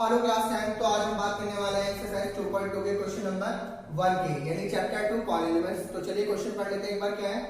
Hello class 10। तो आज हम बात करने वाले हैं एक्सरसाइज 2.2 के क्वेश्चन नंबर 1 के यानी चैप्टर 2 पॉलिनॉमियल्स। तो चलिए क्वेश्चन पढ़ लेते हैं एक बार। क्या है,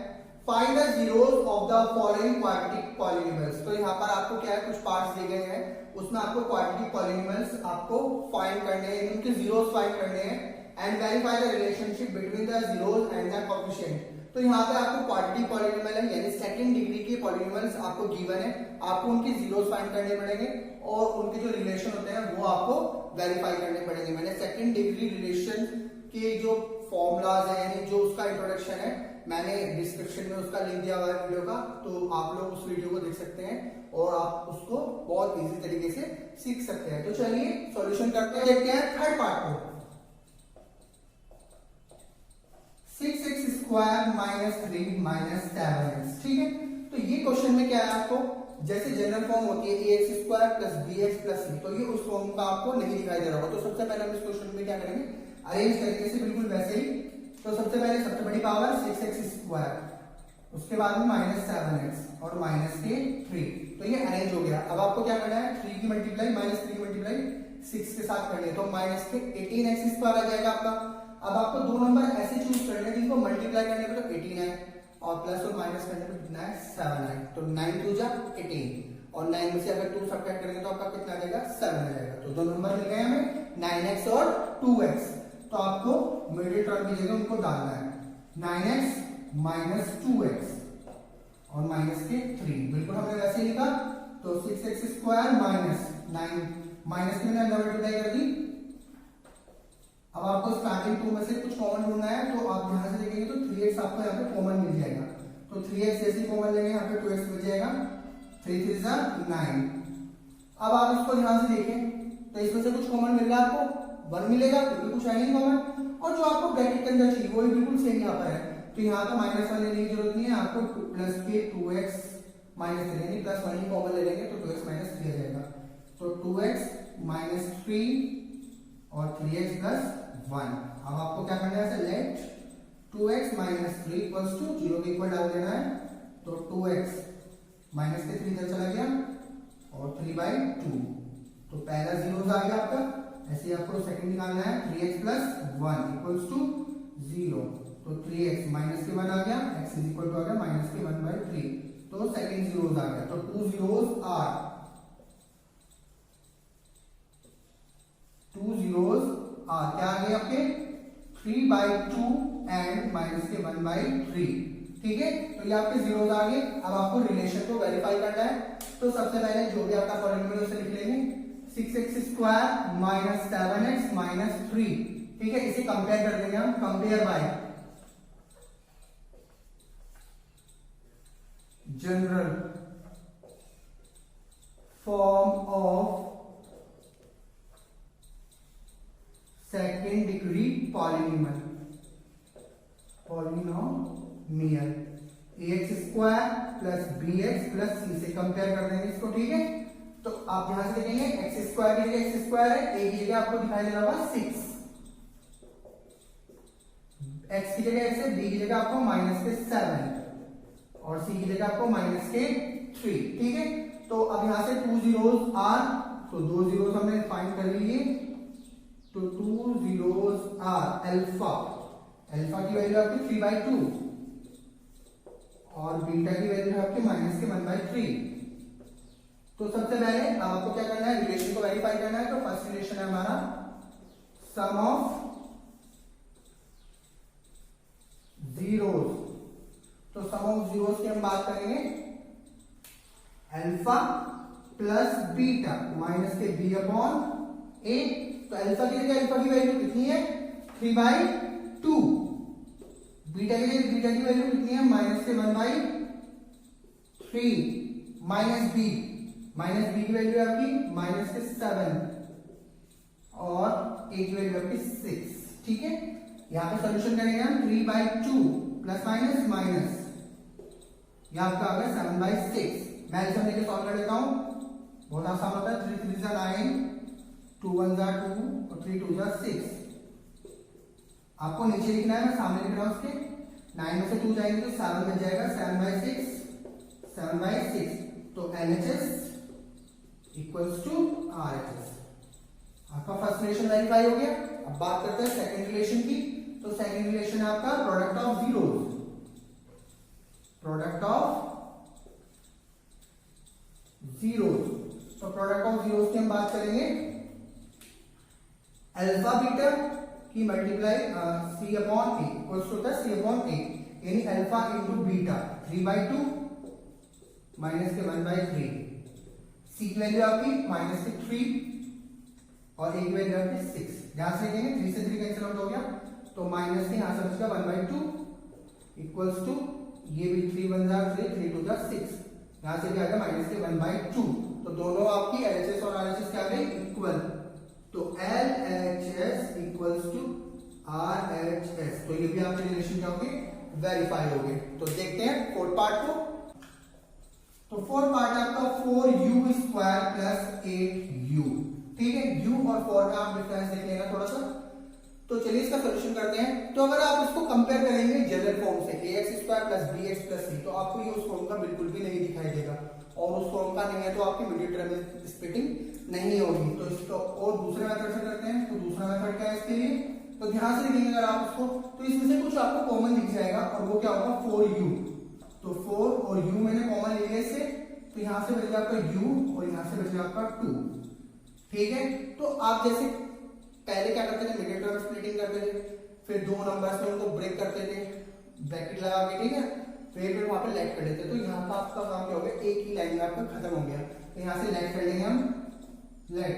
find the zeros of the following quadratic polynomials. तो यहाँ पर आपको क्या है, कुछ पार्ट्स दिए गए हैं, उसमें आपको क्वाड्रेटिक पॉलिनॉमियल्स आपको फाइंड करने हैं, उनके जीरोस फाइंड करने हैं and verify the relationship between the zeros and the coefficient. तो यहाँ पे आपको क्वाड्रेटिक पॉलिनॉमियल है यानी सेकंड डिग्री के पॉलिनॉमियल्स आपको गिवन है, आपको उनके जीरोस फाइंड करने पड़ेंगे और उनके जो रिलेशन होते हैं वो आपको वेरीफाई करने पड़ेंगे। मैंने सेकंड डिग्री रिलेशन के जो फॉर्मूलाज है यानी जो उसका इंट्रोडक्शन है मैंने डिस्क्रिप्शन में उसका लिंक दिया हुआ है वीडियो का, तो आप लोग उस वीडियो को देख सकते हैं और आप उसको बहुत इजी तरीके से सीख सकते हैं। तो चलिए सॉल्यूशन करते हैं, देखते हैं थर्ड पार्ट को। 6x square minus 3 minus 7x। ठीक है, तो ये क्वेश्चन में क्या है, आपको जैसे जनरल फॉर्म होती है ax square plus bx plus c, तो ये उस फॉर्म का आपको नहीं दिखाई दे रहा होगा। तो सबसे पहले हम इस क्वेश्चन में क्या करेंगे, अरेंज तरीके से बिल्कुल वैसे ही। तो सबसे पहले सबसे बड़ी पावर 6x स्क्वायर, उसके बाद में माइनस 7x और माइनस के 3, तो ये अरेंज हो गया। अब आपको क्या करना है, 3 की मल्टीप्लाई माइनस 3 की मल्टीप्लाई 6 के साथ करनी है, तो माइनस के 18x स्क्वायर आ जाएगा आपका। अब आपको दो नंबर ऐसे चूज करने हैं जिनको मल्टीप्लाई करने पे तो 18 है और प्लस और माइनस करने पे कितना है 7 है, तो 9 2 जा 18 और 9 में से अगर 2 सब्ट्रैक्ट करेंगे तो आपका कितना आ जाएगा 7 आ जाएगा। तो दो नंबर मिल गए हमें 9x और 2x। तो आपको मिडिल टर्म की जगह उनको डालना है 9x माइनस 2x और माइनस के 3, बिल्कुल हमने वैसे ही लिखा। तो 6x स्क्वायर माइनस 9 माइनस के मैंने मल्टीप्लाई कर दी। अब आपको स्टार्टिंग 2 में से कुछ कॉमन ढूंढना है, तो आप यहां से देखेंगे तो 3x आपको यहाँ पे कॉमन मिल जाएगा, तो 3x जैसे कॉमन लेंगे यहाँ पे 2x मिल जाएगा, 3 3 9। अब आप इसको ध्यान से देखें तो इसमें से कुछ कॉमन मिल रहा है आपको 1 मिलेगा क्योंकि कुछ है नहीं कॉमन, और जो आपको ब्रैकेट के अंदर चाहिए वो भी बिल्कुल सेम यहाँ पर है। तो यहाँ तो माइनस 1 लेने की जरूरत नहीं है, आपको प्लस के 2x माइनस 3 यानी प्लस 1 ही कॉमन ले लेंगे तो 2x माइनस 3 आ जाएगा। तो 2x माइनस 3 और 3x प्लस 1। अब आपको क्या करना है, late 2x minus 3 equals to 0 के इक्वल डाल देना है, तो 2x माइनस के 3 इधर चला गया और 3/2, तो पहला जीरो आ गया आपका। ऐसे ही आपको सेकंड निकालना है 3x प्लस 1 इक्वल्स टू 0, तो 3x माइनस के 1 आ गया, x इज इक्वल टू आ गया माइनस के 1/3, तो सेकंड जीरोस आ गया। तो 2 zeros are क्या आ गए आपके 3/2 एंड माइनस के 1/3। ठीक है, तो ये आपके जीरोस आ गए। अब आपको रिलेशन को वेरीफाई करना है, तो सबसे पहले जो भी आपका पॉलिनॉमियल उसे लिख लेंगे 6x square minus 7x minus 3। ठीक है, इसे कंपेयर कर देंगे हम, compare bye general form of second degree polynomial ax square plus bx plus c से कंपेयर कर देंगे इसको। ठीक है, तो आप यहां से देखेंगे x स्क्वायर की जगह x स्क्वायर है, a की जगह आपको दिखाई दे रहा होगा 6, x की जगह x है, b की जगह आपको माइनस के 7 और c की जगह आपको माइनस के 3। ठीक है, तो अब यहां से 2 zeros आर, तो 2 zeros हमने फाइंड कर लिए, तो 2 zeros आर अल्फा, अल्फा की वैल्यू आपकी 3/2 और बीटा की वैल्यू आपकी माइनस के 1/3। तो सबसे पहले आपको क्या करना है, रिलेशन को वेरीफाई करना है। तो फर्स्ट रिलेशन है हमारा सम ऑफ जीरोस, तो सम ऑफ जीरोस की हम बात करेंगे अल्फा प्लस बीटा माइनस के b अपॉन a। तो अल्फा की जगह अल्फा की वैल्यू कितनी है 3/2, बीटा की जगह बीटा की वैल्यू कितनी है माइनस के 1/3, माइनस b की वैल्यू आपकी माइनस के 7 और a की वैल्यू आपकी 6। ठीक है, यहां पे सॉल्यूशन करेंगे हम 3/2 प्लस माइनस माइनस, यहां आपका आ गया 7/6। मैं एल्सियम लेके सॉल्व कर लेता हूं, बहुत आसान होता है। 3 3 9, 2 1 2 और 3 2 6। आपको नीचे लिखना है, मैं सामने लिख रहा हूं उसके। 9 में से 2 जाएंगे तो 7 बच जाएगा, 7/6, तो LHS equals to RHS। Relation verify हो गया। अब बात करते हैं सेकंड रिलेशन की। तो सेकंड रिलेशन है आपका product of zeros, product of zeros. तो प्रोडक्ट ऑफ जीरोस की हम बात करेंगे अल्फा बीटा की multiply c upon a equals to c upon a, यानी अल्फा इंटू बीटा 3/2 माइनस के 1/3। सी की वैल्यू आपकी माइनस के 3 और ए की वैल्यू आपकी 6। ध्यान से देखेंगे 3 से 3 कैंसिल आउट हो गया, तो माइनस के यहां से बचेगा 1/2 इक्वल्स टू ये भी 3 1 जा 3 3 2 जा 6, यहां से भी आ गया माइनस के 1/2। तो दोनों आपकी एलएचएस और आरएचएस क्या गई इक्वल, तो एलएचएस इक्वल्स टू आरएचएस। तो ये भी आपके रिलेशन क्या होंगे वेरीफाई हो गए। तो देखते हैं फोर्थ पार्ट को। तो फोर्थ पार्ट है आपका 4u स्क्वायर प्लस 8u। ठीक है, u और 4 का आप डिफरेंस देख लेना थोड़ा सा। तो चलिए इसका सॉल्यूशन करते हैं। तो अगर आप इसको कंपेयर करेंगे जनरल फॉर्म से ax square plus bx plus c, तो आपको ये उस फॉर्म का बिल्कुल भी नहीं दिखाई देगा, और उस फॉर्म का नहीं है तो आपकी मिडिल टर्म स्प्लिटिंग नहीं होगी। तो इसको और दूसरे मेथड से करते हैं। तो दूसरा मेथड क्या है इसके लिए, तो ध्यान से देखेंगे अगर आप इसको, तो इसमें से कुछ आपको कॉमन दिख जाएगा, और वो क्या होगा 4u। तो 4 और u मैंने कॉमन ले लिया इससे, तो यहां से बचेगा आपका u और यहां से बचेगा आपका 2। ठीक है, तो आप जैसे पहले क्या करते थे, मिडिल टर्म स्प्लिटिंग करते थे, फिर दो नंबर्स में उनको ब्रेक करते थे ब्रैकेट लगा के, ठीक है, फिर वहां पे लेट कर देते। तो यहाँ का आपका काम क्या हो गया, एक ही लाइन में आपका खत्म हो गया। तो यहाँ से लेट कर लेंगे हम, लेट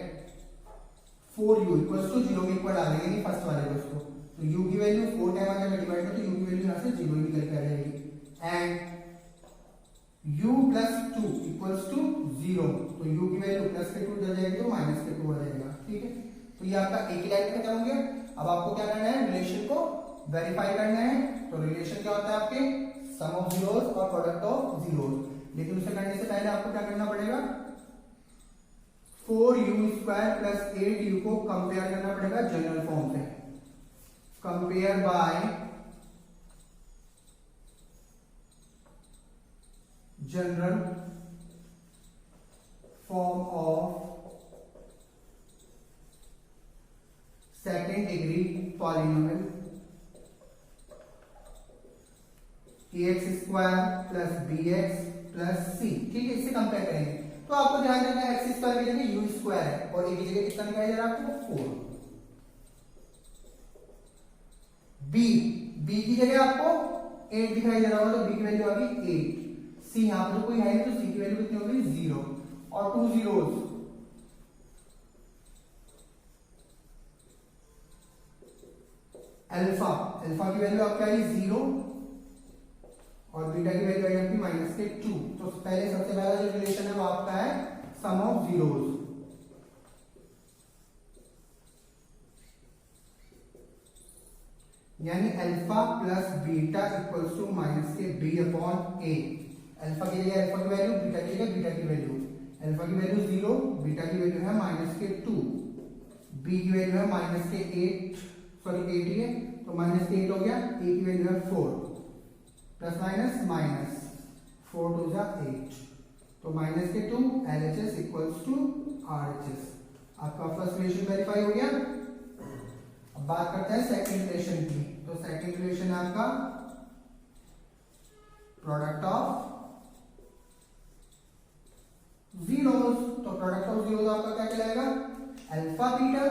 4u इक्वल्स टू 0 के इक्वल डालेंगे नहीं फर्स्ट वाले को उसको, तो u की वैल्यू 4 टाइम आ जाएगा डिवाइड में, तो u की वैल्यू यहाँ से 0 निकल के आ जाएगी। And u plus 2 equals to 0, तो u की वैल्यू प्लस के 2 आ जाएगी तो माइनस के 2 आ जाएगा। ठीक है, तो ये आपका एक ही लाइन में खत्म हो गया। अब आपको क्या करना है, रिलेशन को वेरीफाई करना है। तो रिलेशन क्या होता है आपके सम ऑफ जीरोस और प्रोडक्ट ऑफ जीरोस। लेकिन उसे करने से पहले आपको क्या करना पड़ेगा, 4u स्क्वायर प्लस 8u को कंपेयर करना पड़ेगा जनरल फॉर्म से। Compare bye general form of second degree polynomial ax square plus bx plus c। ठीक है, इससे कंपेयर करेंगे। तो आपको ध्यान रखना है x स्क्वायर की जगह u स्क्वायर है, और a की जगह कितना निकाला जा रहा है आपको 4। b की जगह आपको 8 दिखाई दे रहा होगा, तो b की वैल्यू आ गई 8। c यहां पर तो कोई है नहीं, तो c की वैल्यू कितनी होगी 0, और 2 zeros। अल्फा की वैल्यू आपकी आई 0 और बीटा की वैल्यू आई आपकी माइनस के 2। तो पहले सबसे पहला जो रिलेशन है वो आपका है सम ऑफ जीरोस। यानी alpha plus beta equals to minus के b अपॉन a। अल्फा की जगह अल्फा की वैल्यू, बीटा की जगह बीटा की वैल्यू। अल्फा की वैल्यू 0, बीटा की वैल्यू है माइनस के 2, b की वैल्यू है माइनस के 8 ही है, तो माइनस के 8 हो गया। a की वैल्यू है 4, प्लस माइनस माइनस 4 2 जा 8, तो माइनस के 2 LHS इक्वल्स टू RHS। आपका फर्स्ट रिलेशन वेरीफाई हो गया। अब बात करते हैं सेकंड रिलेशन की। तो सेकंड रिलेशन है आपका प्रोडक्ट ऑफ जीरोस। तो प्रोडक्ट ऑफ जीरोस आपका क्या कहलाएगा, alpha beta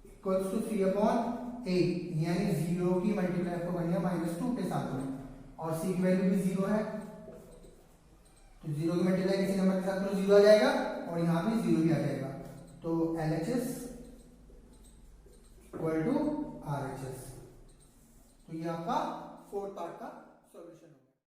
equals to c upon a, यानी 0 की मल्टीप्लाई आपको करनी है -2 के साथ में, और c की वैल्यू भी 0 है, तो 0 की मल्टीप्लाई किसी नंबर के साथ में 0 आ जाएगा, और यहां भी 0 ही आ जाएगा। तो LHS इक्वल टू RHS। तो ये आपका फोर्थ पार्ट का